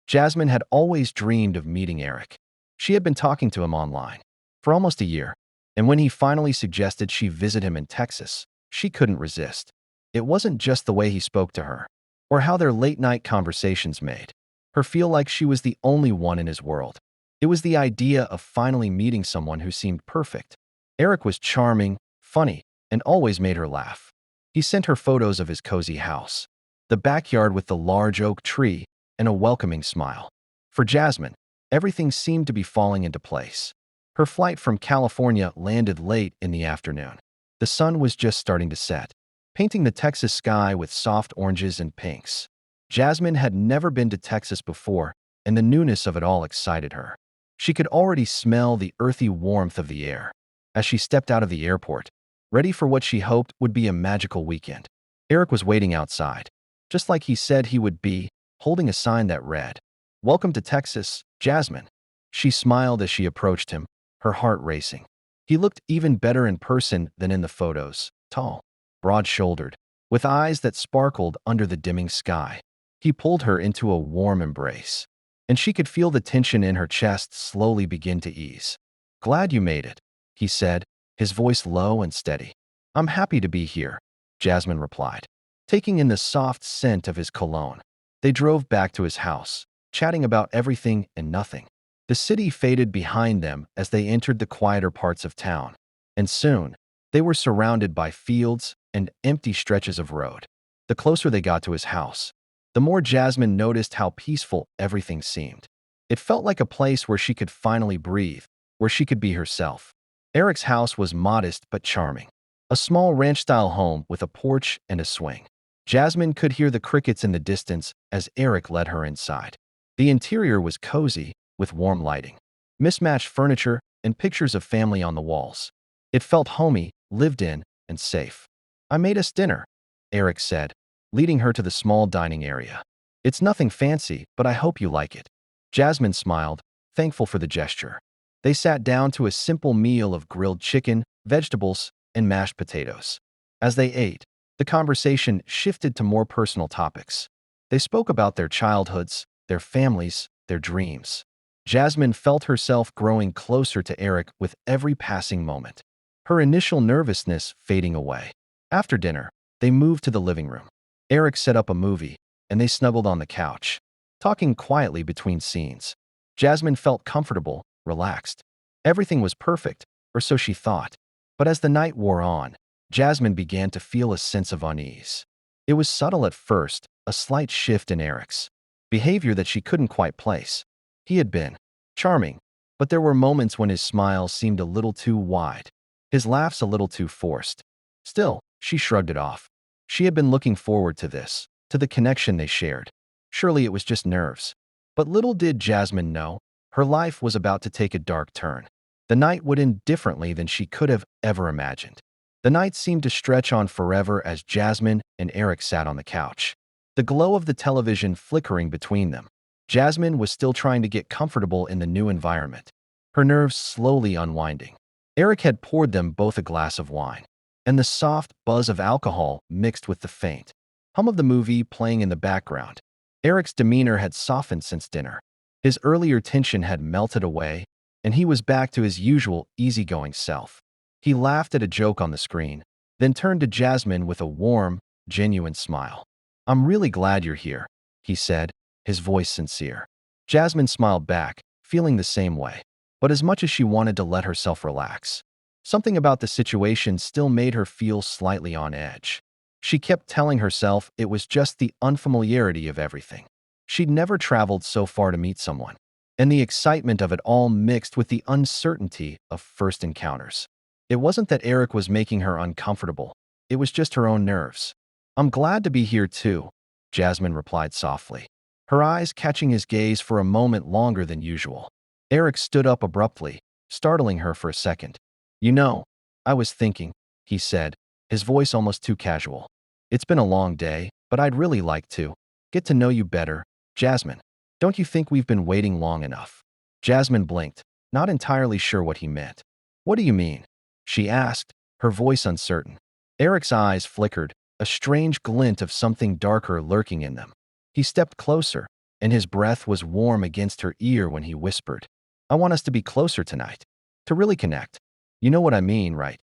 Jasmine had always dreamed of meeting Eric. She had been talking to him online for almost a year, and when he finally suggested she visit him in Texas, she couldn't resist. It wasn't just the way he spoke to her, or how their late-night conversations made her feel like she was the only one in his world. It was the idea of finally meeting someone who seemed perfect. Eric was charming, funny, and always made her laugh. He sent her photos of his cozy house, the backyard with the large oak tree, and a welcoming smile. For Jasmine, everything seemed to be falling into place. Her flight from California landed late in the afternoon. The sun was just starting to set, painting the Texas sky with soft oranges and pinks. Jasmine had never been to Texas before, and the newness of it all excited her. She could already smell the earthy warmth of the air as she stepped out of the airport, ready for what she hoped would be a magical weekend. Eric was waiting outside, just like he said he would be, holding a sign that read, "Welcome to Texas, Jasmine." She smiled as she approached him, her heart racing. He looked even better in person than in the photos, tall, broad-shouldered, with eyes that sparkled under the dimming sky. He pulled her into a warm embrace, and she could feel the tension in her chest slowly begin to ease. "Glad you made it," he said, his voice low and steady. "I'm happy to be here," Jasmine replied, taking in the soft scent of his cologne. They drove back to his house, chatting about everything and nothing. The city faded behind them as they entered the quieter parts of town, and soon they were surrounded by fields and empty stretches of road. The closer they got to his house, the more Jasmine noticed how peaceful everything seemed. It felt like a place where she could finally breathe, where she could be herself. Eric's house was modest but charming, a small ranch-style home with a porch and a swing. Jasmine could hear the crickets in the distance as Eric led her inside. The interior was cozy, with warm lighting, mismatched furniture, and pictures of family on the walls. It felt homey, lived in, and safe. "I made us dinner," Eric said, leading her to the small dining area. "It's nothing fancy, but I hope you like it." Jasmine smiled, thankful for the gesture. They sat down to a simple meal of grilled chicken, vegetables, and mashed potatoes. As they ate, the conversation shifted to more personal topics. They spoke about their childhoods, their families, their dreams. Jasmine felt herself growing closer to Eric with every passing moment, her initial nervousness fading away. After dinner, they moved to the living room. Eric set up a movie, and they snuggled on the couch, talking quietly between scenes. Jasmine felt comfortable, relaxed. Everything was perfect, or so she thought. But as the night wore on, Jasmine began to feel a sense of unease. It was subtle at first, a slight shift in Eric's behavior that she couldn't quite place. He had been charming, but there were moments when his smile seemed a little too wide, his laughs a little too forced. Still, she shrugged it off. She had been looking forward to this, to the connection they shared. Surely it was just nerves. But little did Jasmine know, her life was about to take a dark turn. The night would end differently than she could have ever imagined. The night seemed to stretch on forever as Jasmine and Eric sat on the couch, the glow of the television flickering between them. Jasmine was still trying to get comfortable in the new environment, her nerves slowly unwinding. Eric had poured them both a glass of wine, and the soft buzz of alcohol mixed with the faint hum of the movie playing in the background. Eric's demeanor had softened since dinner. His earlier tension had melted away, and he was back to his usual easygoing self. He laughed at a joke on the screen, then turned to Jasmine with a warm, genuine smile. "I'm really glad you're here," he said, his voice sincere. Jasmine smiled back, feeling the same way. But as much as she wanted to let herself relax, something about the situation still made her feel slightly on edge. She kept telling herself it was just the unfamiliarity of everything. She'd never traveled so far to meet someone, and the excitement of it all mixed with the uncertainty of first encounters. It wasn't that Eric was making her uncomfortable, it was just her own nerves. "I'm glad to be here too," Jasmine replied softly, her eyes catching his gaze for a moment longer than usual. Eric stood up abruptly, startling her for a second. "You know, I was thinking," he said, his voice almost too casual. "It's been a long day, but I'd really like to get to know you better, Jasmine. Don't you think we've been waiting long enough?" Jasmine blinked, not entirely sure what he meant. "What do you mean?" she asked, her voice uncertain. Eric's eyes flickered, a strange glint of something darker lurking in them. He stepped closer, and his breath was warm against her ear when he whispered, "I want us to be closer tonight. To really connect. You know what I mean, right?"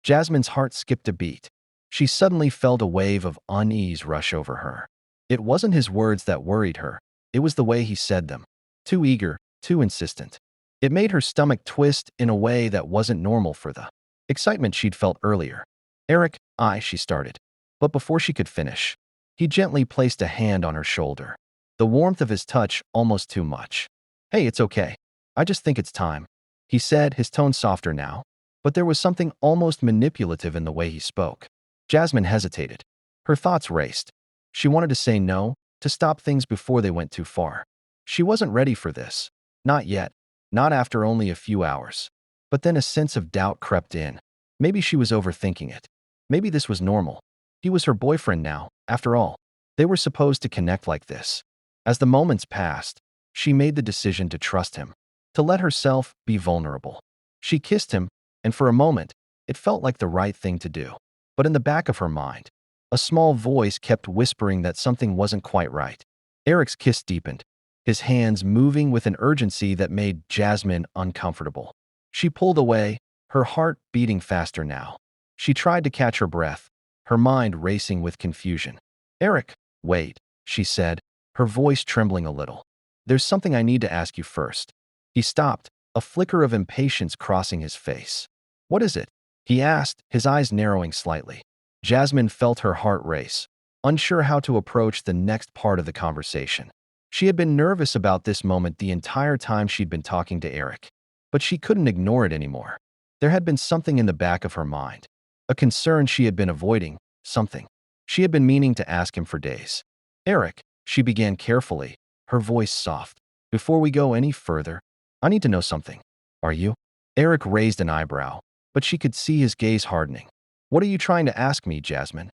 Jasmine's heart skipped a beat. She suddenly felt a wave of unease rush over her. It wasn't his words that worried her. It was the way he said them. Too eager, too insistent. It made her stomach twist in a way that wasn't normal for the excitement she'd felt earlier. "Eric, she started. But before she could finish, he gently placed a hand on her shoulder. The warmth of his touch almost too much. "Hey, it's okay. I just think it's time," he said, his tone softer now. But there was something almost manipulative in the way he spoke. Jasmine hesitated. Her thoughts raced. She wanted to say no, to stop things before they went too far. She wasn't ready for this. Not yet. Not after only a few hours. But then a sense of doubt crept in. Maybe she was overthinking it. Maybe this was normal. He was her boyfriend now, after all. They were supposed to connect like this. As the moments passed, she made the decision to trust him, to let herself be vulnerable. She kissed him, and for a moment, it felt like the right thing to do. But in the back of her mind, a small voice kept whispering that something wasn't quite right. Eric's kiss deepened, his hands moving with an urgency that made Jasmine uncomfortable. She pulled away, her heart beating faster now. She tried to catch her breath, her mind racing with confusion. "Eric, wait," she said, her voice trembling a little. "There's something I need to ask you first." He stopped, a flicker of impatience crossing his face. "What is it?" he asked, his eyes narrowing slightly. Jasmine felt her heart race, unsure how to approach the next part of the conversation. She had been nervous about this moment the entire time she'd been talking to Eric, but she couldn't ignore it anymore. There had been something in the back of her mind, a concern she had been avoiding, something she had been meaning to ask him for days. "Eric," she began carefully, her voice soft. "Before we go any further, I need to know something. Are you?" Eric raised an eyebrow, but she could see his gaze hardening. "What are you trying to ask me, Jasmine?"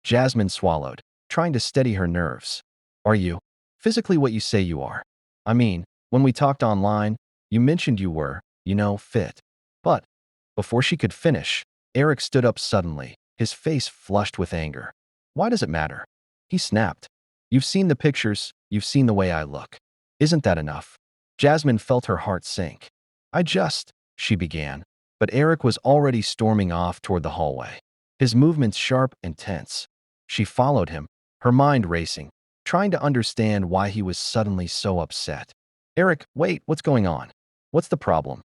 Jasmine swallowed, trying to steady her nerves. "Are you physically what you say you are? I mean, when we talked online, you mentioned you were, fit." But before she could finish, Eric stood up suddenly, his face flushed with anger. "Why does it matter?" he snapped. "You've seen the pictures, you've seen the way I look. Isn't that enough?" Jasmine felt her heart sink. She began, but Eric was already storming off toward the hallway, his movements sharp and tense. She followed him, her mind racing, trying to understand why he was suddenly so upset. "Eric, wait, what's going on? What's the problem?"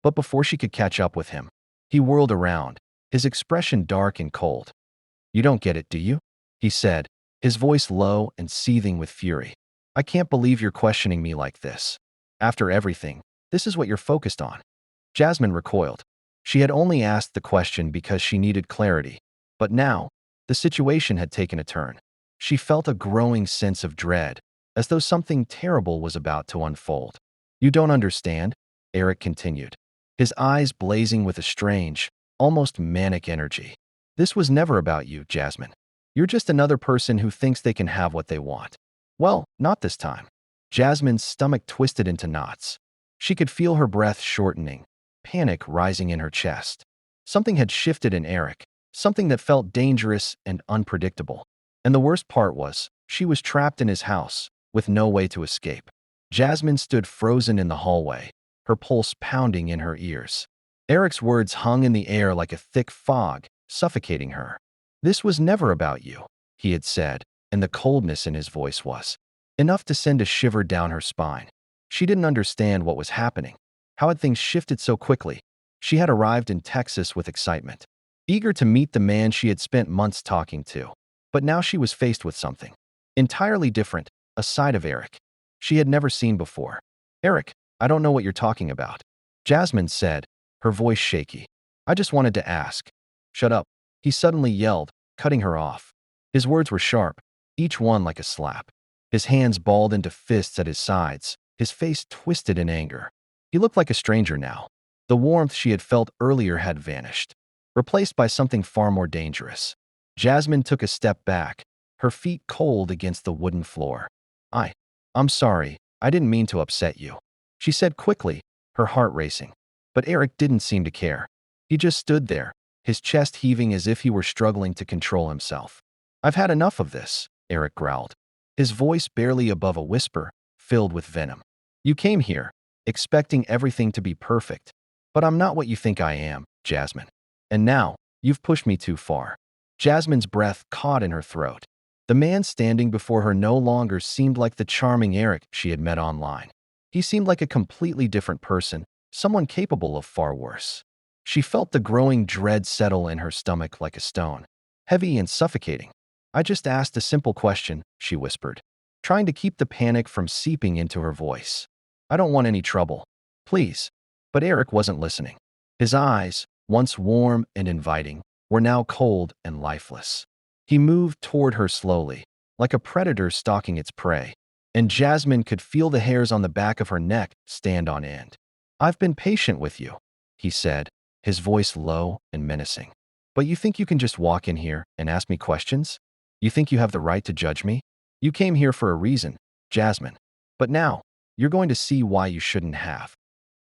But before she could catch up with him, he whirled around, his expression dark and cold. "You don't get it, do you?" he said, his voice low and seething with fury. "I can't believe you're questioning me like this. After everything, this is what you're focused on." Jasmine recoiled. She had only asked the question because she needed clarity. But now, the situation had taken a turn. She felt a growing sense of dread, as though something terrible was about to unfold. "You don't understand," Eric continued, his eyes blazing with a strange, almost manic energy. "This was never about you, Jasmine. You're just another person who thinks they can have what they want. Well, not this time." Jasmine's stomach twisted into knots. She could feel her breath shortening, panic rising in her chest. Something had shifted in Eric, something that felt dangerous and unpredictable. And the worst part was, she was trapped in his house, with no way to escape. Jasmine stood frozen in the hallway, her pulse pounding in her ears. Eric's words hung in the air like a thick fog, suffocating her. "This was never about you," he had said, and the coldness in his voice was enough to send a shiver down her spine. She didn't understand what was happening. How had things shifted so quickly? She had arrived in Texas with excitement, eager to meet the man she had spent months talking to. But now she was faced with something entirely different, a side of Eric she had never seen before. "Eric, I don't know what you're talking about," Jasmine said, her voice shaky. "I just wanted to ask." "Shut up," he suddenly yelled, cutting her off. His words were sharp, each one like a slap. His hands balled into fists at his sides, his face twisted in anger. He looked like a stranger now. The warmth she had felt earlier had vanished, replaced by something far more dangerous. Jasmine took a step back, her feet cold against the wooden floor. I'm sorry, I didn't mean to upset you," she said quickly, her heart racing. But Eric didn't seem to care. He just stood there, his chest heaving as if he were struggling to control himself. "I've had enough of this," Eric growled, his voice barely above a whisper, filled with venom. You came here, expecting everything to be perfect. But I'm not what you think I am, Jasmine. And now, you've pushed me too far. Jasmine's breath caught in her throat. The man standing before her no longer seemed like the charming Eric she had met online. He seemed like a completely different person, someone capable of far worse. She felt the growing dread settle in her stomach like a stone, heavy and suffocating. I just asked a simple question, she whispered, trying to keep the panic from seeping into her voice. I don't want any trouble. Please. But Eric wasn't listening. His eyes, once warm and inviting, were now cold and lifeless. He moved toward her slowly, like a predator stalking its prey, and Jasmine could feel the hairs on the back of her neck stand on end. I've been patient with you, he said, his voice low and menacing. But you think you can just walk in here and ask me questions? You think you have the right to judge me? You came here for a reason, Jasmine. But now, you're going to see why you shouldn't have.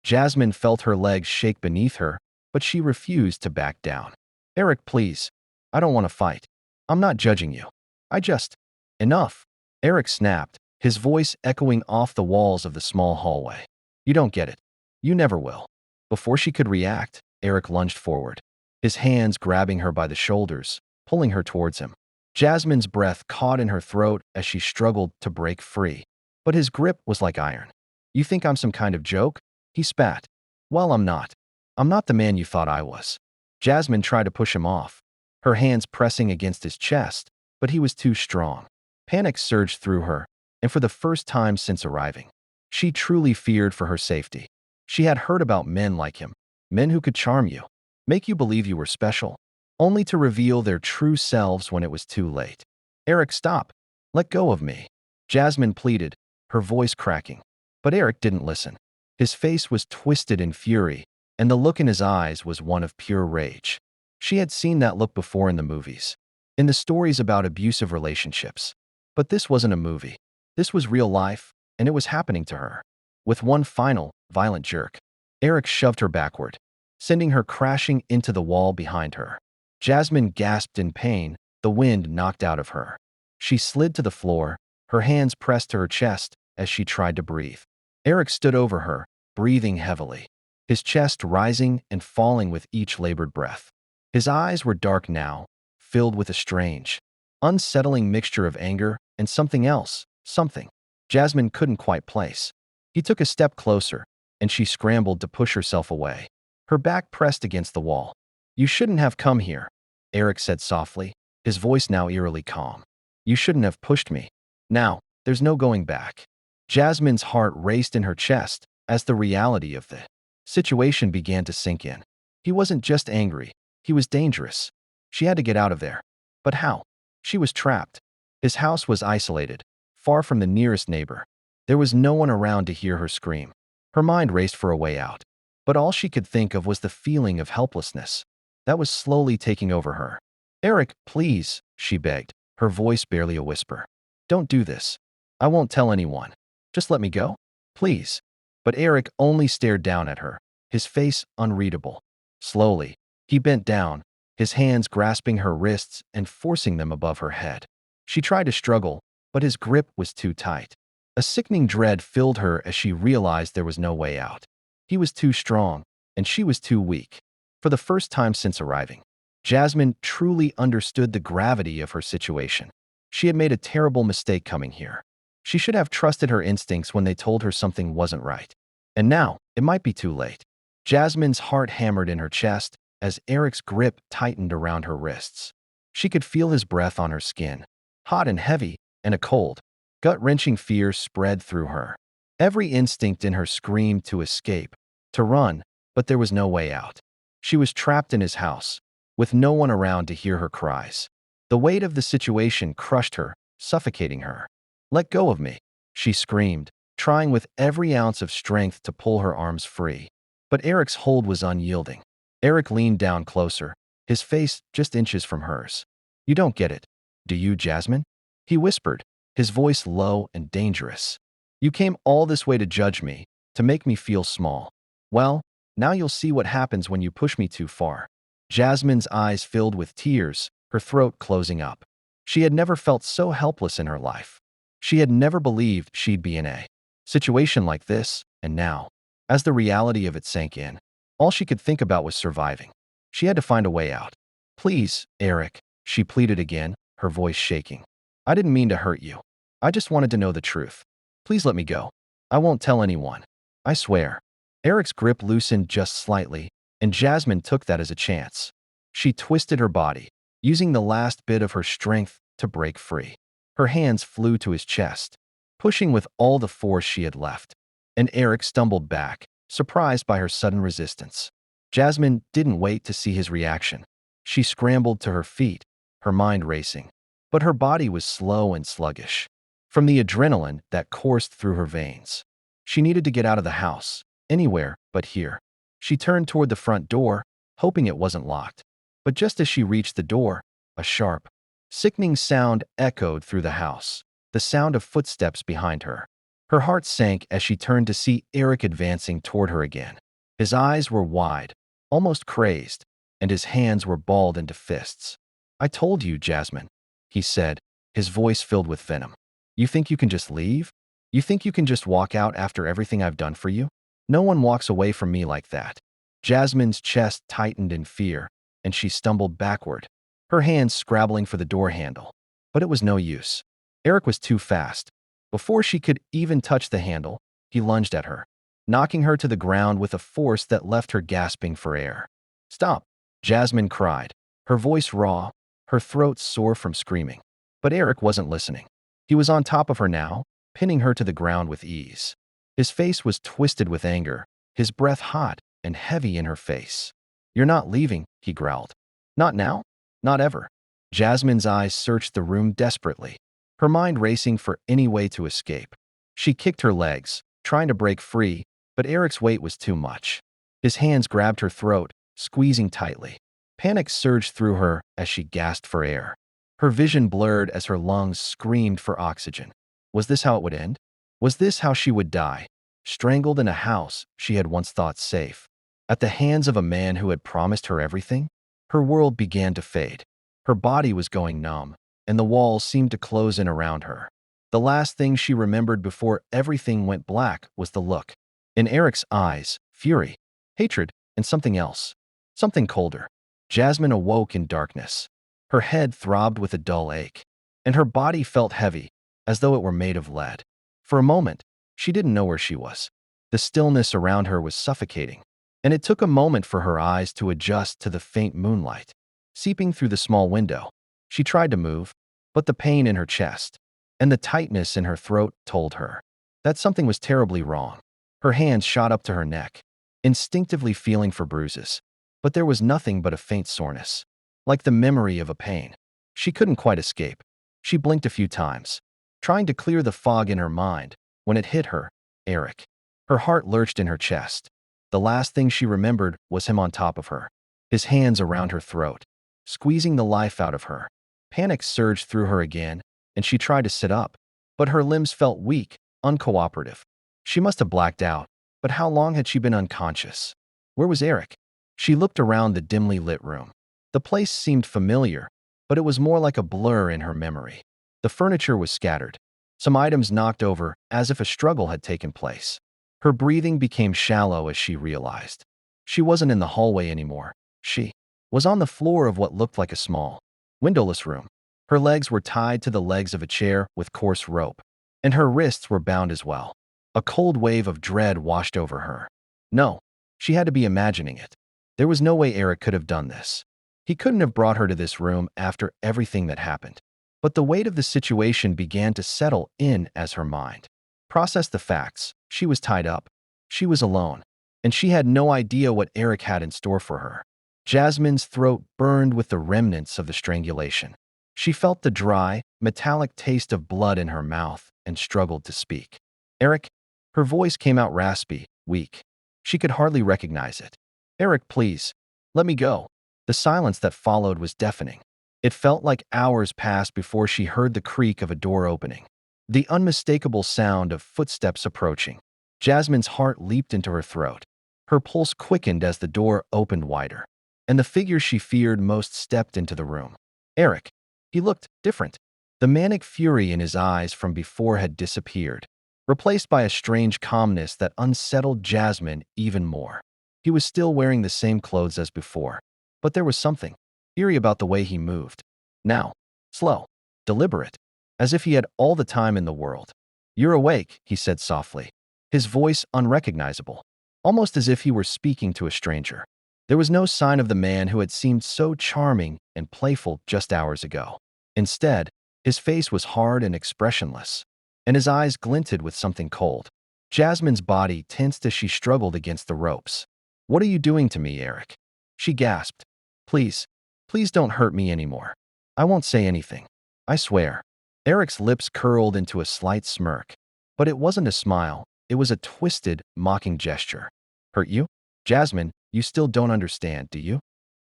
Jasmine felt her legs shake beneath her, but she refused to back down. Eric, please. I don't want to fight. I'm not judging you. I just… Enough. Eric snapped, his voice echoing off the walls of the small hallway. You don't get it. You never will. Before she could react, Eric lunged forward, his hands grabbing her by the shoulders, pulling her towards him. Jasmine's breath caught in her throat as she struggled to break free, but his grip was like iron. You think I'm some kind of joke? He spat. Well, I'm not. I'm not the man you thought I was. Jasmine tried to push him off, her hands pressing against his chest, but he was too strong. Panic surged through her, and for the first time since arriving, she truly feared for her safety. She had heard about men like him, men who could charm you, make you believe you were special, only to reveal their true selves when it was too late. Eric, stop. Let go of me. Jasmine pleaded, her voice cracking. But Eric didn't listen. His face was twisted in fury, and the look in his eyes was one of pure rage. She had seen that look before in the movies, in the stories about abusive relationships. But this wasn't a movie. This was real life, and it was happening to her. With one final, violent jerk, Eric shoved her backward, sending her crashing into the wall behind her. Jasmine gasped in pain, the wind knocked out of her. She slid to the floor, her hands pressed to her chest as she tried to breathe. Eric stood over her, breathing heavily, his chest rising and falling with each labored breath. His eyes were dark now, filled with a strange, unsettling mixture of anger and something else, something Jasmine couldn't quite place. He took a step closer, and she scrambled to push herself away, her back pressed against the wall. You shouldn't have come here, Eric said softly, his voice now eerily calm. You shouldn't have pushed me. Now, there's no going back. Jasmine's heart raced in her chest as the reality of the situation began to sink in. He wasn't just angry, he was dangerous. She had to get out of there. But how? She was trapped. His house was isolated, far from the nearest neighbor. There was no one around to hear her scream. Her mind raced for a way out, but all she could think of was the feeling of helplessness that was slowly taking over her. Eric, please, she begged, her voice barely a whisper. Don't do this. I won't tell anyone. Just let me go, please. But Eric only stared down at her, his face unreadable. Slowly, he bent down, his hands grasping her wrists and forcing them above her head. She tried to struggle, but his grip was too tight. A sickening dread filled her as she realized there was no way out. He was too strong, and she was too weak. For the first time since arriving, Jasmine truly understood the gravity of her situation. She had made a terrible mistake coming here. She should have trusted her instincts when they told her something wasn't right. And now, it might be too late. Jasmine's heart hammered in her chest as Eric's grip tightened around her wrists. She could feel his breath on her skin, hot and heavy, and a cold, gut-wrenching fear spread through her. Every instinct in her screamed to escape, to run, but there was no way out. She was trapped in his house, with no one around to hear her cries. The weight of the situation crushed her, suffocating her. Let go of me, she screamed, trying with every ounce of strength to pull her arms free. But Eric's hold was unyielding. Eric leaned down closer, his face just inches from hers. You don't get it, do you, Jasmine? He whispered, his voice low and dangerous. You came all this way to judge me, to make me feel small. Well, now you'll see what happens when you push me too far. Jasmine's eyes filled with tears, her throat closing up. She had never felt so helpless in her life. She had never believed she'd be in a situation like this, and now, as the reality of it sank in, all she could think about was surviving. She had to find a way out. Please, Eric, she pleaded again, her voice shaking. I didn't mean to hurt you. I just wanted to know the truth. Please let me go. I won't tell anyone. I swear. Eric's grip loosened just slightly, and Jasmine took that as a chance. She twisted her body, using the last bit of her strength to break free. Her hands flew to his chest, pushing with all the force she had left, and Eric stumbled back, surprised by her sudden resistance. Jasmine didn't wait to see his reaction. She scrambled to her feet, her mind racing, but her body was slow and sluggish from the adrenaline that coursed through her veins. She needed to get out of the house, anywhere but here. She turned toward the front door, hoping it wasn't locked. But just as she reached the door, a sharp, sickening sound echoed through the house, the sound of footsteps behind her. Her heart sank as she turned to see Eric advancing toward her again. His eyes were wide, almost crazed, and his hands were balled into fists. I told you, Jasmine, he said, his voice filled with venom. You think you can just leave? You think you can just walk out after everything I've done for you? No one walks away from me like that. Jasmine's chest tightened in fear, and she stumbled backward, her hands scrabbling for the door handle. But it was no use. Eric was too fast. Before she could even touch the handle, he lunged at her, knocking her to the ground with a force that left her gasping for air. Stop, Jasmine cried, her voice raw, her throat sore from screaming. But Eric wasn't listening. He was on top of her now, pinning her to the ground with ease. His face was twisted with anger, his breath hot and heavy in her face. You're not leaving, he growled. Not now? Not ever. Jasmine's eyes searched the room desperately, her mind racing for any way to escape. She kicked her legs, trying to break free, but Eric's weight was too much. His hands grabbed her throat, squeezing tightly. Panic surged through her as she gasped for air. Her vision blurred as her lungs screamed for oxygen. Was this how it would end? Was this how she would die, strangled in a house she had once thought safe, at the hands of a man who had promised her everything? Her world began to fade. Her body was going numb, and the walls seemed to close in around her. The last thing she remembered before everything went black was the look. In Eric's eyes, fury, hatred, and something else. Something colder. Jasmine awoke in darkness. Her head throbbed with a dull ache, and her body felt heavy, as though it were made of lead. For a moment, she didn't know where she was. The stillness around her was suffocating, and it took a moment for her eyes to adjust to the faint moonlight seeping through the small window. She tried to move, but the pain in her chest and the tightness in her throat told her that something was terribly wrong. Her hands shot up to her neck, instinctively feeling for bruises, but there was nothing but a faint soreness, like the memory of a pain. She couldn't quite escape. She blinked a few times, trying to clear the fog in her mind, when it hit her, Eric. Her heart lurched in her chest. The last thing she remembered was him on top of her, his hands around her throat, squeezing the life out of her. Panic surged through her again, and she tried to sit up, but her limbs felt weak, uncooperative. She must have blacked out, but how long had she been unconscious? Where was Eric? She looked around the dimly lit room. The place seemed familiar, but it was more like a blur in her memory. The furniture was scattered, some items knocked over as if a struggle had taken place. Her breathing became shallow as she realized. She wasn't in the hallway anymore. She was on the floor of what looked like a small, windowless room. Her legs were tied to the legs of a chair with coarse rope, and her wrists were bound as well. A cold wave of dread washed over her. No, she had to be imagining it. There was no way Eric could have done this. He couldn't have brought her to this room after everything that happened. But the weight of the situation began to settle in as her mind processed the facts. She was tied up. She was alone. And she had no idea what Eric had in store for her. Jasmine's throat burned with the remnants of the strangulation. She felt the dry, metallic taste of blood in her mouth and struggled to speak. Eric? Her voice came out raspy, weak. She could hardly recognize it. Eric, please, let me go. The silence that followed was deafening. It felt like hours passed before she heard the creak of a door opening, the unmistakable sound of footsteps approaching. Jasmine's heart leaped into her throat. Her pulse quickened as the door opened wider, and the figure she feared most stepped into the room. Eric. He looked different. The manic fury in his eyes from before had disappeared. replaced by a strange calmness that unsettled Jasmine even more. He was still wearing the same clothes as before, but there was something eerie about the way he moved. Now, slow, deliberate, as if he had all the time in the world. "You're awake," he said softly, his voice unrecognizable, almost as if he were speaking to a stranger. There was no sign of the man who had seemed so charming and playful just hours ago. Instead, his face was hard and expressionless, and his eyes glinted with something cold. Jasmine's body tensed as she struggled against the ropes. "What are you doing to me, Eric?" she gasped. "Please, please don't hurt me anymore. I won't say anything. I swear." Eric's lips curled into a slight smirk, but it wasn't a smile. It was a twisted, mocking gesture. "Hurt you? Jasmine, you still don't understand, do you?"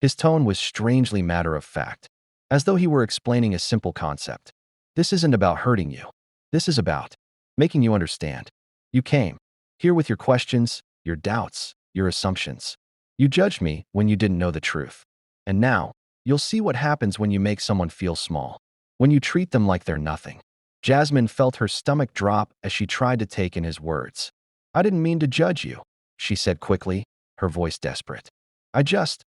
His tone was strangely matter-of-fact, as though he were explaining a simple concept. "This isn't about hurting you. This is about making you understand. You came here with your questions, your doubts, your assumptions. You judged me when you didn't know the truth. And now, you'll see what happens when you make someone feel small, when you treat them like they're nothing." Jasmine felt her stomach drop as she tried to take in his words. "I didn't mean to judge you," she said quickly, her voice desperate. I just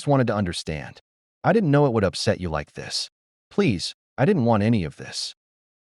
wanted to understand. I didn't know it would upset you like this. Please, I didn't want any of this."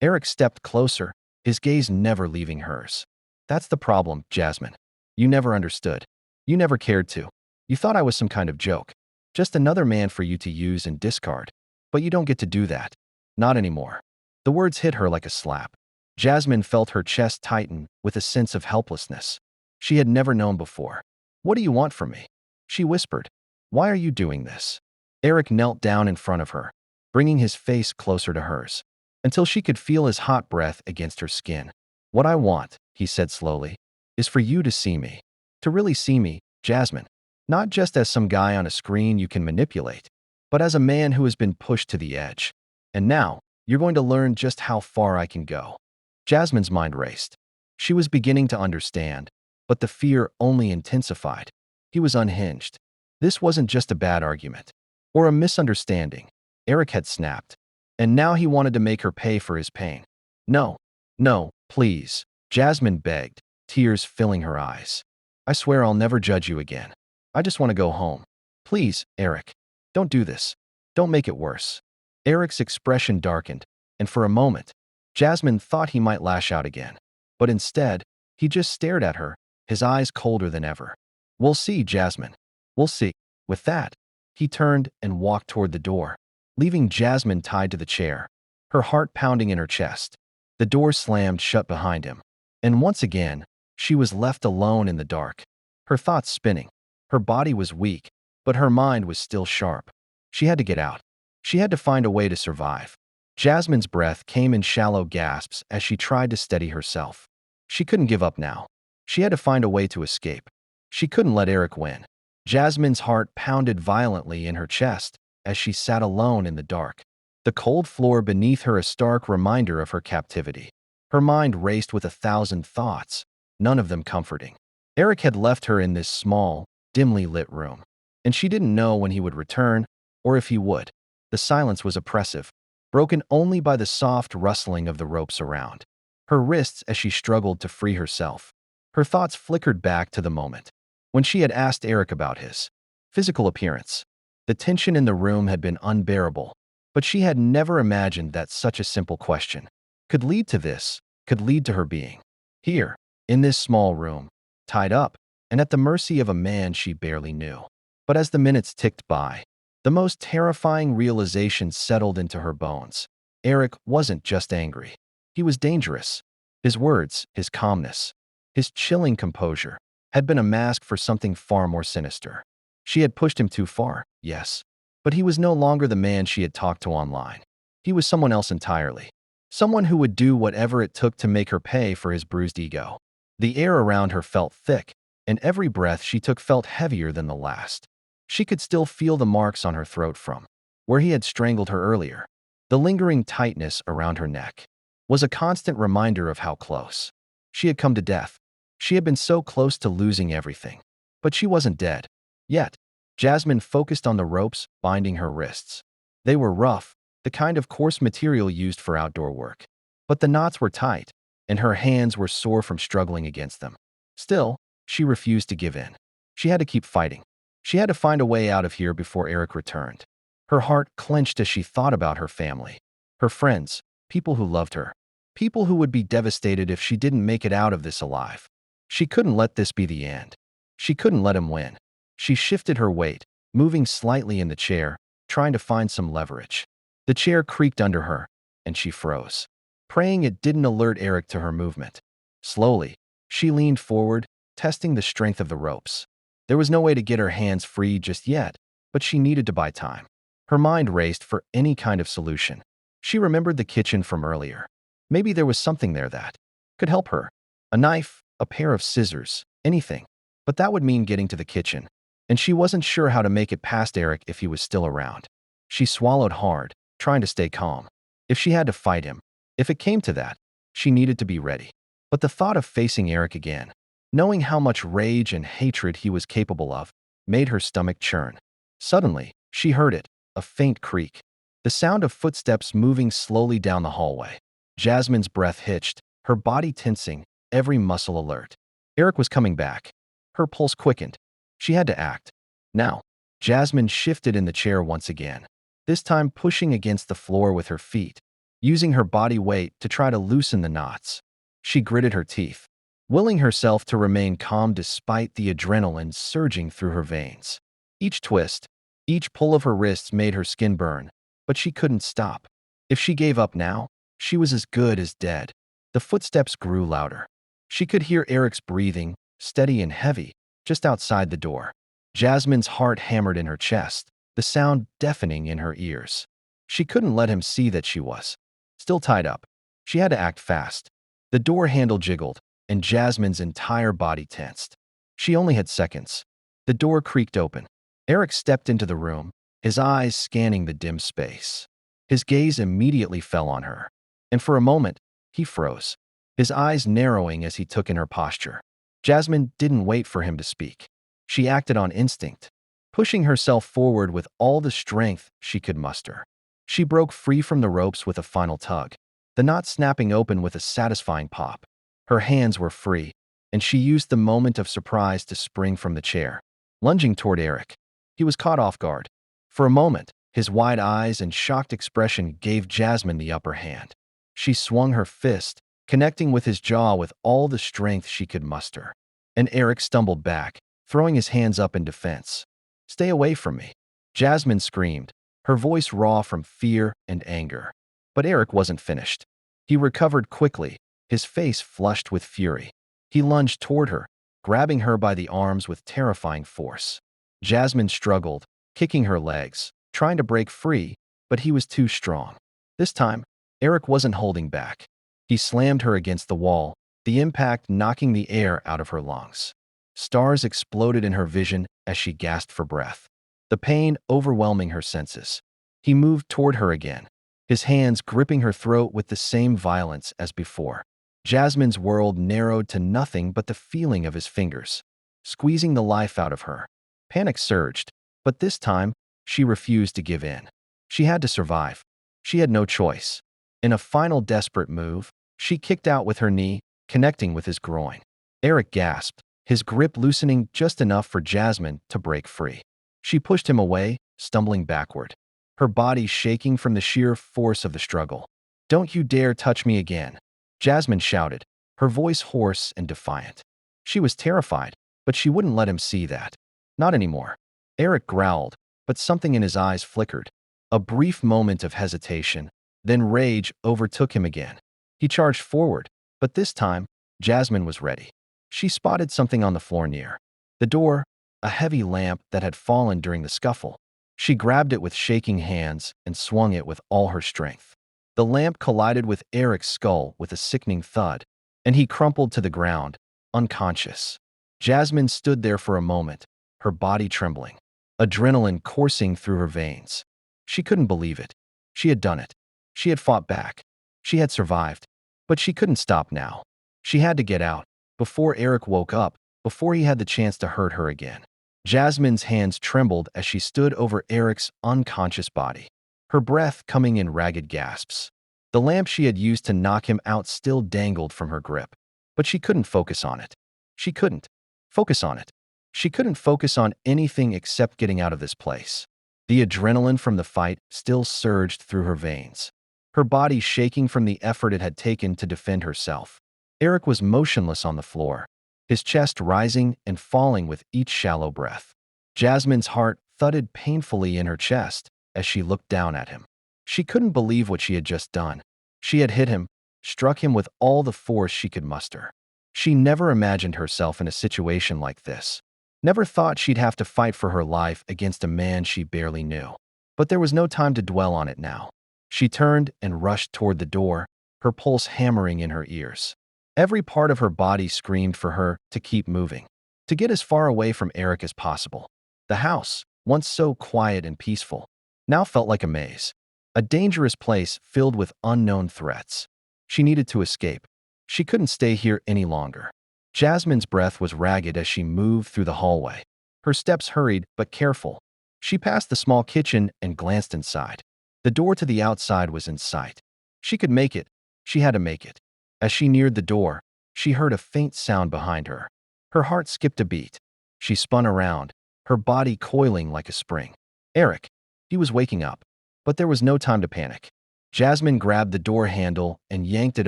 Eric stepped closer, his gaze never leaving hers. "That's the problem, Jasmine. You never understood. You never cared to. You thought I was some kind of joke. Just another man for you to use and discard. But you don't get to do that. Not anymore." The words hit her like a slap. Jasmine felt her chest tighten with a sense of helplessness she had never known before. "What do you want from me?" she whispered. "Why are you doing this?" Eric knelt down in front of her, bringing his face closer to hers, until she could feel his hot breath against her skin. "What I want," he said slowly, "is for you to see me. To really see me, Jasmine. Not just as some guy on a screen you can manipulate, but as a man who has been pushed to the edge. And now, you're going to learn just how far I can go." Jasmine's mind raced. She was beginning to understand, but the fear only intensified. He was unhinged. This wasn't just a bad argument or a misunderstanding. Eric had snapped, and now he wanted to make her pay for his pain. "No, no, please," Jasmine begged, tears filling her eyes. "I swear I'll never judge you again. I just want to go home. Please, Eric, don't do this. Don't make it worse." Eric's expression darkened, and for a moment, Jasmine thought he might lash out again. But instead, he just stared at her, his eyes colder than ever. "We'll see, Jasmine. We'll see." With that, he turned and walked toward the door, leaving Jasmine tied to the chair, her heart pounding in her chest. The door slammed shut behind him, and once again, she was left alone in the dark, her thoughts spinning. Her body was weak, but her mind was still sharp. She had to get out. She had to find a way to survive. Jasmine's breath came in shallow gasps as she tried to steady herself. She couldn't give up now. She had to find a way to escape. She couldn't let Eric win. Jasmine's heart pounded violently in her chest as she sat alone in the dark, the cold floor beneath her a stark reminder of her captivity. Her mind raced with 1,000 thoughts, none of them comforting. Eric had left her in this small, dimly lit room, and she didn't know when he would return or if he would. The silence was oppressive, broken only by the soft rustling of the ropes around her wrists as she struggled to free herself. Her thoughts flickered back to the moment when she had asked Eric about his physical appearance. The tension in the room had been unbearable, but she had never imagined that such a simple question could lead to this, could lead to her being here, in this small room, tied up, and at the mercy of a man she barely knew. But as the minutes ticked by, the most terrifying realization settled into her bones. Eric wasn't just angry. He was dangerous. His words, his calmness, his chilling composure had been a mask for something far more sinister. She had pushed him too far, yes, but he was no longer the man she had talked to online. He was someone else entirely. Someone who would do whatever it took to make her pay for his bruised ego. The air around her felt thick, and every breath she took felt heavier than the last. She could still feel the marks on her throat from where he had strangled her earlier. The lingering tightness around her neck was a constant reminder of how close she had come to death. She had been so close to losing everything. But she wasn't dead yet. Jasmine focused on the ropes binding her wrists. They were rough, the kind of coarse material used for outdoor work. But the knots were tight, and her hands were sore from struggling against them. Still, she refused to give in. She had to keep fighting. She had to find a way out of here before Eric returned. Her heart clenched as she thought about her family, her friends, people who loved her, people who would be devastated if she didn't make it out of this alive. She couldn't let this be the end. She couldn't let him win. She shifted her weight, moving slightly in the chair, trying to find some leverage. The chair creaked under her, and she froze, praying it didn't alert Eric to her movement. Slowly, she leaned forward, testing the strength of the ropes. There was no way to get her hands free just yet, but she needed to buy time. Her mind raced for any kind of solution. She remembered the kitchen from earlier. Maybe there was something there that could help her. A knife, a pair of scissors, anything. But that would mean getting to the kitchen, and she wasn't sure how to make it past Eric if he was still around. She swallowed hard, trying to stay calm. If she had to fight him, if it came to that, she needed to be ready. But the thought of facing Eric again, knowing how much rage and hatred he was capable of, made her stomach churn. Suddenly, she heard it, a faint creak. The sound of footsteps moving slowly down the hallway. Jasmine's breath hitched, her body tensing, every muscle alert. Eric was coming back. Her pulse quickened. She had to act. Now, Jasmine shifted in the chair once again, this time pushing against the floor with her feet, using her body weight to try to loosen the knots. She gritted her teeth, willing herself to remain calm despite the adrenaline surging through her veins. Each twist, each pull of her wrists made her skin burn, but she couldn't stop. If she gave up now, she was as good as dead. The footsteps grew louder. She could hear Eric's breathing, steady and heavy, just outside the door. Jasmine's heart hammered in her chest, the sound deafening in her ears. She couldn't let him see that she was still tied up. She had to act fast. The door handle jiggled, and Jasmine's entire body tensed. She only had seconds. The door creaked open. Eric stepped into the room, his eyes scanning the dim space. His gaze immediately fell on her, and for a moment, he froze, his eyes narrowing as he took in her posture. Jasmine didn't wait for him to speak. She acted on instinct, pushing herself forward with all the strength she could muster. She broke free from the ropes with a final tug, the knot snapping open with a satisfying pop. Her hands were free, and she used the moment of surprise to spring from the chair, lunging toward Eric. He was caught off guard. For a moment, his wide eyes and shocked expression gave Jasmine the upper hand. She swung her fist, connecting with his jaw with all the strength she could muster. And Eric stumbled back, throwing his hands up in defense. "Stay away from me," Jasmine screamed, her voice raw from fear and anger. But Eric wasn't finished. He recovered quickly, his face flushed with fury. He lunged toward her, grabbing her by the arms with terrifying force. Jasmine struggled, kicking her legs, trying to break free, but he was too strong. This time, Eric wasn't holding back. He slammed her against the wall, the impact knocking the air out of her lungs. Stars exploded in her vision as she gasped for breath, the pain overwhelming her senses. He moved toward her again, his hands gripping her throat with the same violence as before. Jasmine's world narrowed to nothing but the feeling of his fingers, squeezing the life out of her. Panic surged, but this time, she refused to give in. She had to survive. She had no choice. In a final desperate move, she kicked out with her knee, connecting with his groin. Eric gasped, his grip loosening just enough for Jasmine to break free. She pushed him away, stumbling backward, her body shaking from the sheer force of the struggle. "Don't you dare touch me again," Jasmine shouted, her voice hoarse and defiant. She was terrified, but she wouldn't let him see that. Not anymore. Eric growled, but something in his eyes flickered. A brief moment of hesitation, then rage overtook him again. He charged forward, but this time, Jasmine was ready. She spotted something on the floor near the door, a heavy lamp that had fallen during the scuffle. She grabbed it with shaking hands and swung it with all her strength. The lamp collided with Eric's skull with a sickening thud, and he crumpled to the ground, unconscious. Jasmine stood there for a moment, her body trembling, adrenaline coursing through her veins. She couldn't believe it. She had done it. She had fought back. She had survived. But she couldn't stop now. She had to get out, before Eric woke up, before he had the chance to hurt her again. Jasmine's hands trembled as she stood over Eric's unconscious body, her breath coming in ragged gasps. The lamp she had used to knock him out still dangled from her grip. But she couldn't focus on it. She couldn't focus on it. She couldn't focus on anything except getting out of this place. The adrenaline from the fight still surged through her veins, her body shaking from the effort it had taken to defend herself. Eric was motionless on the floor, his chest rising and falling with each shallow breath. Jasmine's heart thudded painfully in her chest as she looked down at him. She couldn't believe what she had just done. She had hit him, struck him with all the force she could muster. She never imagined herself in a situation like this. Never thought she'd have to fight for her life against a man she barely knew. But there was no time to dwell on it now. She turned and rushed toward the door, her pulse hammering in her ears. Every part of her body screamed for her to keep moving, to get as far away from Eric as possible. The house, once so quiet and peaceful, now felt like a maze, a dangerous place filled with unknown threats. She needed to escape. She couldn't stay here any longer. Jasmine's breath was ragged as she moved through the hallway. Her steps hurried but careful. She passed the small kitchen and glanced inside. The door to the outside was in sight. She could make it. She had to make it. As she neared the door, she heard a faint sound behind her. Her heart skipped a beat. She spun around, her body coiling like a spring. Eric. He was waking up. But there was no time to panic. Jasmine grabbed the door handle and yanked it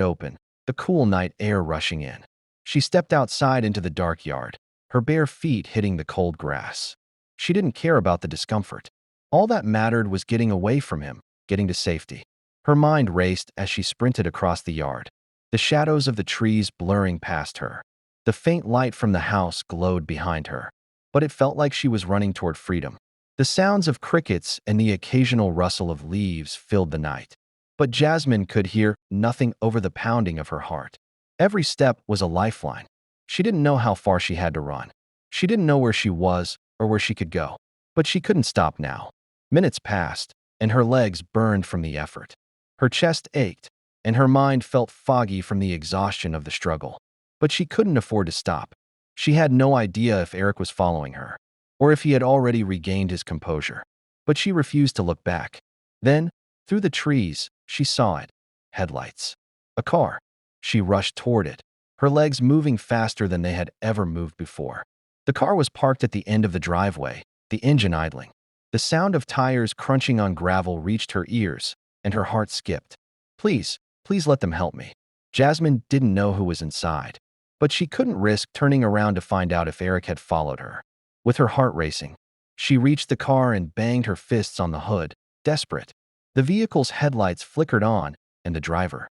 open, the cool night air rushing in. She stepped outside into the dark yard, her bare feet hitting the cold grass. She didn't care about the discomfort. All that mattered was getting away from him, getting to safety. Her mind raced as she sprinted across the yard, the shadows of the trees blurring past her. The faint light from the house glowed behind her, but it felt like she was running toward freedom. The sounds of crickets and the occasional rustle of leaves filled the night. But Jasmine could hear nothing over the pounding of her heart. Every step was a lifeline. She didn't know how far she had to run. She didn't know where she was or where she could go. But she couldn't stop now. Minutes passed, and her legs burned from the effort. Her chest ached, and her mind felt foggy from the exhaustion of the struggle. But she couldn't afford to stop. She had no idea if Eric was following her, or if he had already regained his composure. But she refused to look back. Then, through the trees, she saw it. Headlights. A car. She rushed toward it, her legs moving faster than they had ever moved before. The car was parked at the end of the driveway, the engine idling. The sound of tires crunching on gravel reached her ears, and her heart skipped. Please, please let them help me. Jasmine didn't know who was inside, but she couldn't risk turning around to find out if Eric had followed her. With her heart racing, she reached the car and banged her fists on the hood, desperate. The vehicle's headlights flickered on, and the driver,